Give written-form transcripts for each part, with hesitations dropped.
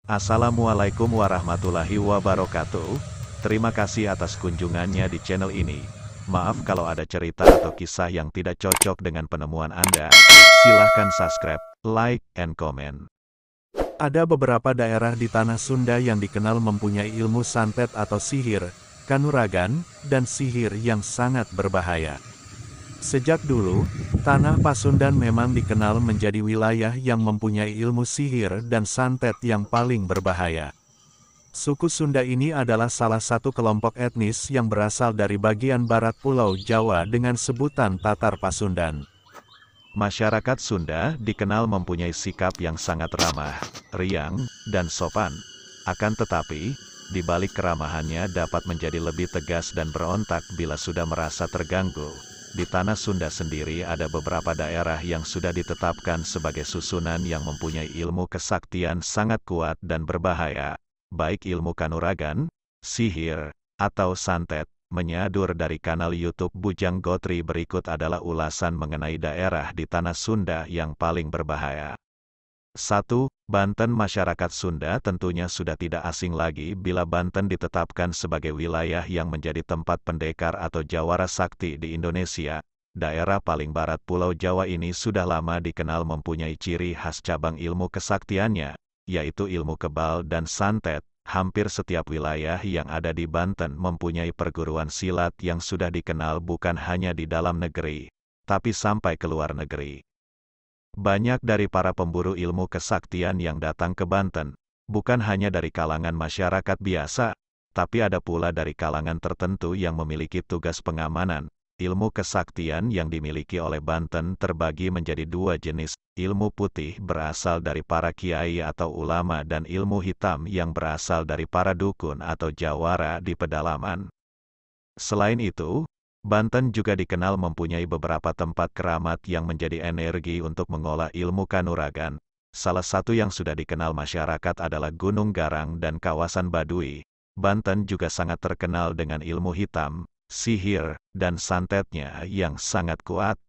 Assalamualaikum warahmatullahi wabarakatuh. Terima kasih atas kunjungannya di channel ini. Maaf kalau ada cerita atau kisah yang tidak cocok dengan penemuan Anda. Silahkan subscribe, like, and comment. Ada beberapa daerah di tanah Sunda yang dikenal mempunyai ilmu santet atau sihir, kanuragan, dan sihir yang sangat berbahaya. Sejak dulu, tanah Pasundan memang dikenal menjadi wilayah yang mempunyai ilmu sihir dan santet yang paling berbahaya. Suku Sunda ini adalah salah satu kelompok etnis yang berasal dari bagian barat Pulau Jawa dengan sebutan Tatar Pasundan. Masyarakat Sunda dikenal mempunyai sikap yang sangat ramah, riang, dan sopan. Akan tetapi, di balik keramahannya dapat menjadi lebih tegas dan berontak bila sudah merasa terganggu. Di tanah Sunda sendiri ada beberapa daerah yang sudah ditetapkan sebagai susunan yang mempunyai ilmu kesaktian sangat kuat dan berbahaya, baik ilmu kanuragan, sihir, atau santet. Menyadur dari kanal YouTube Bujang Gotri berikut adalah ulasan mengenai daerah di tanah Sunda yang paling berbahaya. 1. Banten. Masyarakat Sunda tentunya sudah tidak asing lagi bila Banten ditetapkan sebagai wilayah yang menjadi tempat pendekar atau jawara sakti di Indonesia. Daerah paling barat Pulau Jawa ini sudah lama dikenal mempunyai ciri khas cabang ilmu kesaktiannya, yaitu ilmu kebal dan santet. Hampir setiap wilayah yang ada di Banten mempunyai perguruan silat yang sudah dikenal bukan hanya di dalam negeri, tapi sampai ke luar negeri. Banyak dari para pemburu ilmu kesaktian yang datang ke Banten, bukan hanya dari kalangan masyarakat biasa, tapi ada pula dari kalangan tertentu yang memiliki tugas pengamanan. Ilmu kesaktian yang dimiliki oleh Banten terbagi menjadi dua jenis, ilmu putih berasal dari para kiai atau ulama dan ilmu hitam yang berasal dari para dukun atau jawara di pedalaman. Selain itu, Banten juga dikenal mempunyai beberapa tempat keramat yang menjadi energi untuk mengolah ilmu kanuragan. Salah satu yang sudah dikenal masyarakat adalah Gunung Garang dan kawasan Baduy. Banten juga sangat terkenal dengan ilmu hitam, sihir, dan santetnya yang sangat kuat.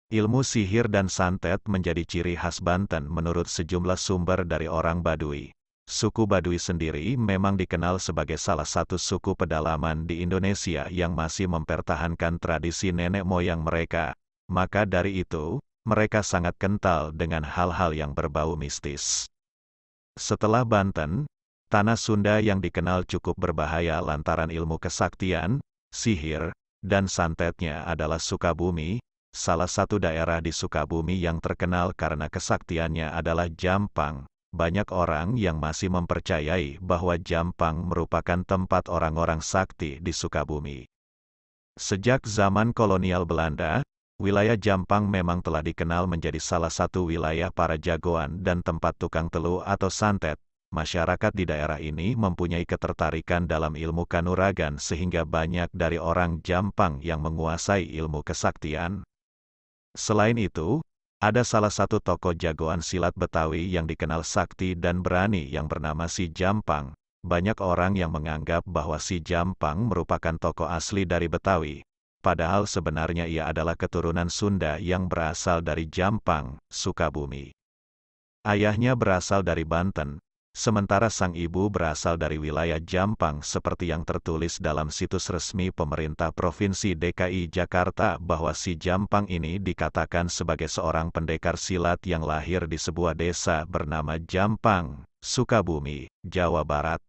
Ilmu sihir dan santet menjadi ciri khas Banten menurut sejumlah sumber dari orang Baduy. Suku Baduy sendiri memang dikenal sebagai salah satu suku pedalaman di Indonesia yang masih mempertahankan tradisi nenek moyang mereka. Maka dari itu, mereka sangat kental dengan hal-hal yang berbau mistis. Setelah Banten, tanah Sunda yang dikenal cukup berbahaya lantaran ilmu kesaktian, sihir, dan santetnya adalah Sukabumi. Salah satu daerah di Sukabumi yang terkenal karena kesaktiannya adalah Jampang. Banyak orang yang masih mempercayai bahwa Jampang merupakan tempat orang-orang sakti di Sukabumi. Sejak zaman kolonial Belanda, wilayah Jampang memang telah dikenal menjadi salah satu wilayah para jagoan dan tempat tukang teluh atau santet. Masyarakat di daerah ini mempunyai ketertarikan dalam ilmu kanuragan sehingga banyak dari orang Jampang yang menguasai ilmu kesaktian. Selain itu, ada salah satu tokoh jagoan silat Betawi yang dikenal sakti dan berani yang bernama Si Jampang. Banyak orang yang menganggap bahwa Si Jampang merupakan tokoh asli dari Betawi. Padahal sebenarnya ia adalah keturunan Sunda yang berasal dari Jampang, Sukabumi. Ayahnya berasal dari Banten, sementara sang ibu berasal dari wilayah Jampang seperti yang tertulis dalam situs resmi pemerintah Provinsi DKI Jakarta bahwa Si Jampang ini dikatakan sebagai seorang pendekar silat yang lahir di sebuah desa bernama Jampang, Sukabumi, Jawa Barat.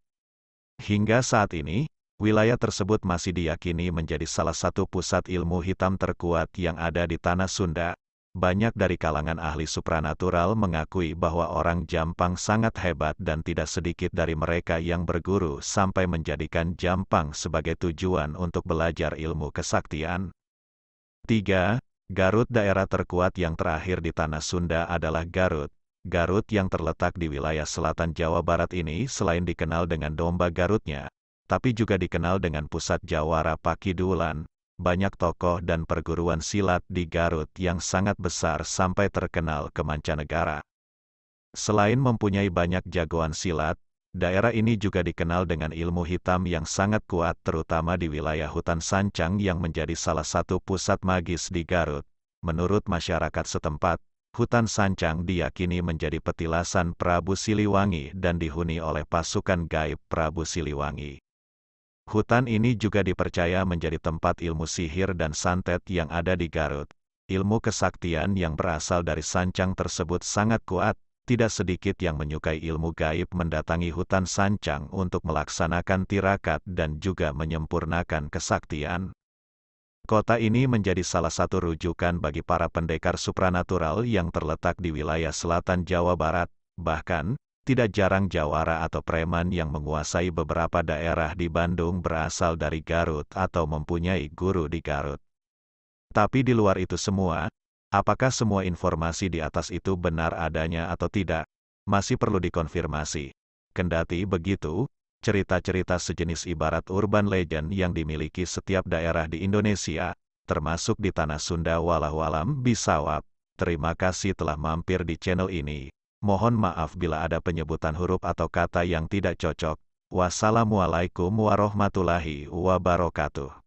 Hingga saat ini, wilayah tersebut masih diyakini menjadi salah satu pusat ilmu hitam terkuat yang ada di tanah Sunda. Banyak dari kalangan ahli supranatural mengakui bahwa orang Jampang sangat hebat dan tidak sedikit dari mereka yang berguru sampai menjadikan Jampang sebagai tujuan untuk belajar ilmu kesaktian. 3. Garut. Daerah terkuat yang terakhir di tanah Sunda adalah Garut. Garut yang terletak di wilayah selatan Jawa Barat ini selain dikenal dengan domba Garutnya, tapi juga dikenal dengan pusat jawara Pakidulan. Banyak tokoh dan perguruan silat di Garut yang sangat besar sampai terkenal ke mancanegara. Selain mempunyai banyak jagoan silat, daerah ini juga dikenal dengan ilmu hitam yang sangat kuat terutama di wilayah hutan Sancang yang menjadi salah satu pusat magis di Garut. Menurut masyarakat setempat, Hutan Sancang diyakini menjadi petilasan Prabu Siliwangi dan dihuni oleh pasukan gaib Prabu Siliwangi. Hutan ini juga dipercaya menjadi tempat ilmu sihir dan santet yang ada di Garut. Ilmu kesaktian yang berasal dari Sancang tersebut sangat kuat, tidak sedikit yang menyukai ilmu gaib mendatangi hutan Sancang untuk melaksanakan tirakat dan juga menyempurnakan kesaktian. Kota ini menjadi salah satu rujukan bagi para pendekar supranatural yang terletak di wilayah selatan Jawa Barat. Bahkan, tidak jarang jawara atau preman yang menguasai beberapa daerah di Bandung berasal dari Garut atau mempunyai guru di Garut. Tapi di luar itu semua, apakah semua informasi di atas itu benar adanya atau tidak, masih perlu dikonfirmasi. Kendati begitu, cerita-cerita sejenis ibarat urban legend yang dimiliki setiap daerah di Indonesia, termasuk di tanah Sunda wallahualam bisawab. Terima kasih telah mampir di channel ini. Mohon maaf bila ada penyebutan huruf atau kata yang tidak cocok. Wassalamualaikum warahmatullahi wabarakatuh.